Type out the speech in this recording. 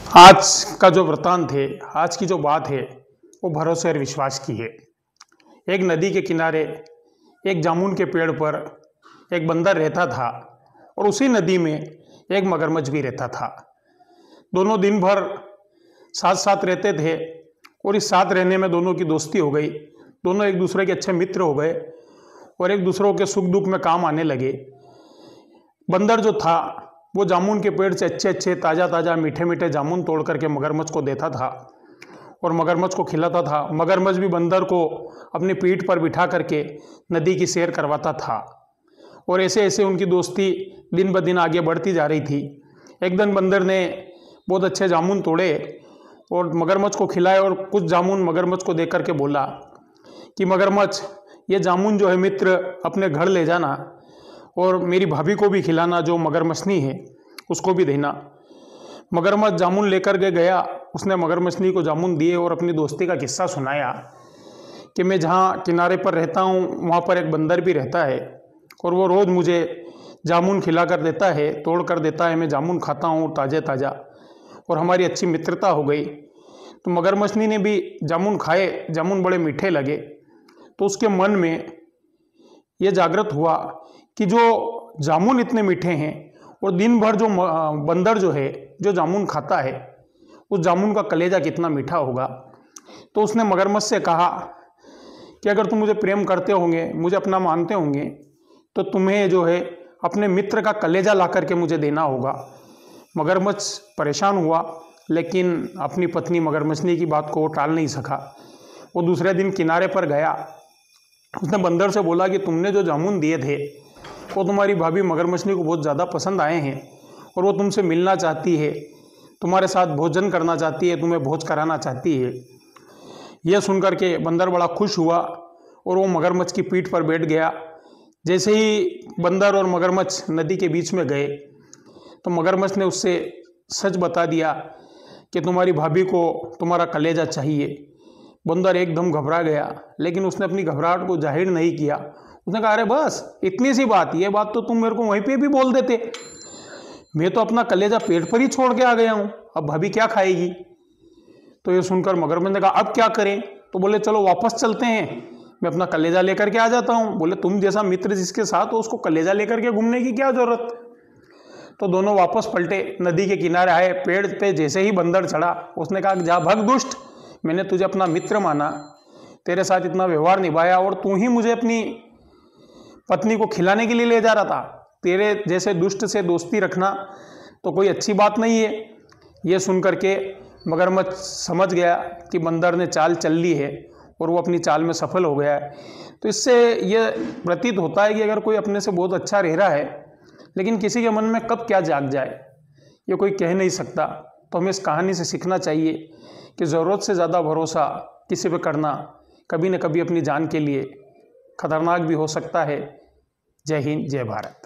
आज का जो वृतांत है, आज की जो बात है, वो भरोसे और विश्वास की है। एक नदी के किनारे एक जामुन के पेड़ पर एक बंदर रहता था और उसी नदी में एक मगरमच्छ भी रहता था। दोनों दिन भर साथ साथ रहते थे और इस साथ रहने में दोनों की दोस्ती हो गई। दोनों एक दूसरे के अच्छे मित्र हो गए और एक दूसरों के सुख दुख में काम आने लगे। बंदर जो था वो जामुन के पेड़ से अच्छे अच्छे ताज़ा ताज़ा मीठे मीठे जामुन तोड़ करके मगरमच्छ को देता था और मगरमच्छ को खिलाता था। मगरमच्छ भी बंदर को अपनी पीठ पर बिठा करके नदी की सैर करवाता था और ऐसे ऐसे उनकी दोस्ती दिन ब दिन आगे बढ़ती जा रही थी। एक दिन बंदर ने बहुत अच्छे जामुन तोड़े और मगरमच्छ को खिलाए और कुछ जामुन मगरमच्छ को दे करके बोला कि मगरमच्छ, ये जामुन जो है मित्र अपने घर ले जाना और मेरी भाभी को भी खिलाना, जो मगरमच्छनी है उसको भी देना। मगरमच्छ जामुन लेकर के गया। उसने मगरमच्छनी को जामुन दिए और अपनी दोस्ती का किस्सा सुनाया कि मैं जहाँ किनारे पर रहता हूँ वहाँ पर एक बंदर भी रहता है और वो रोज़ मुझे जामुन खिला कर देता है, तोड़ कर देता है। मैं जामुन खाता हूँ ताज़ा ताज़ा और हमारी अच्छी मित्रता हो गई। तो मगरमच्छनी ने भी जामुन खाए, जामुन बड़े मीठे लगे। तो उसके मन में ये जागृत हुआ कि जो जामुन इतने मीठे हैं और दिन भर जो बंदर जो है जो जामुन खाता है, उस जामुन का कलेजा कितना मीठा होगा। तो उसने मगरमच्छ से कहा कि अगर तुम मुझे प्रेम करते होंगे, मुझे अपना मानते होंगे, तो तुम्हें जो है अपने मित्र का कलेजा ला करके मुझे देना होगा। मगरमच्छ परेशान हुआ, लेकिन अपनी पत्नी मगरमच्छनी की बात को वो टाल नहीं सका। वो दूसरे दिन किनारे पर गया। उसने बंदर से बोला कि तुमने जो जामुन दिए थे वो तुम्हारी भाभी मगरमच्छनी को बहुत ज़्यादा पसंद आए हैं और वो तुमसे मिलना चाहती है, तुम्हारे साथ भोजन करना चाहती है, तुम्हें भोज कराना चाहती है। यह सुनकर के बंदर बड़ा खुश हुआ और वो मगरमच्छ की पीठ पर बैठ गया। जैसे ही बंदर और मगरमच्छ नदी के बीच में गए तो मगरमच्छ ने उससे सच बता दिया कि तुम्हारी भाभी को तुम्हारा कलेजा चाहिए। बंदर एकदम घबरा गया, लेकिन उसने अपनी घबराहट को जाहिर नहीं किया। उसने कहा, अरे बस इतनी सी बात, ये बात तो तुम मेरे को वहीं पे भी बोल देते। मैं तो अपना कलेजा पेट पर ही छोड़ के आ गया हूँ, अब भाभी क्या खाएगी। तो ये सुनकर मगरमच्छ ने कहा, अब क्या करें। तो बोले, चलो वापस चलते हैं, मैं अपना कलेजा लेकर के आ जाता हूँ। बोले, तुम जैसा मित्र जिसके साथ हो उसको कलेजा लेकर के घूमने की क्या जरूरत। तो दोनों वापस पलटे, नदी के किनारे आए। पेड़ पे जैसे ही बंदर चढ़ा, उसने कहा, जा भग दुष्ट, मैंने तुझे अपना मित्र माना, तेरे साथ इतना व्यवहार निभाया और तू ही मुझे अपनी पत्नी को खिलाने के लिए ले जा रहा था। तेरे जैसे दुष्ट से दोस्ती रखना तो कोई अच्छी बात नहीं है। ये सुन करके मगरमच्छ समझ गया कि बंदर ने चाल चल ली है और वो अपनी चाल में सफल हो गया है। तो इससे ये प्रतीत होता है कि अगर कोई अपने से बहुत अच्छा रह रहा है, लेकिन किसी के मन में कब क्या जाग जाए ये कोई कह नहीं सकता। तो हमें इस कहानी से सीखना चाहिए कि ज़रूरत से ज़्यादा भरोसा किसी पे करना कभी न कभी अपनी जान के लिए खतरनाक भी हो सकता है। जय हिंद, जय भारत।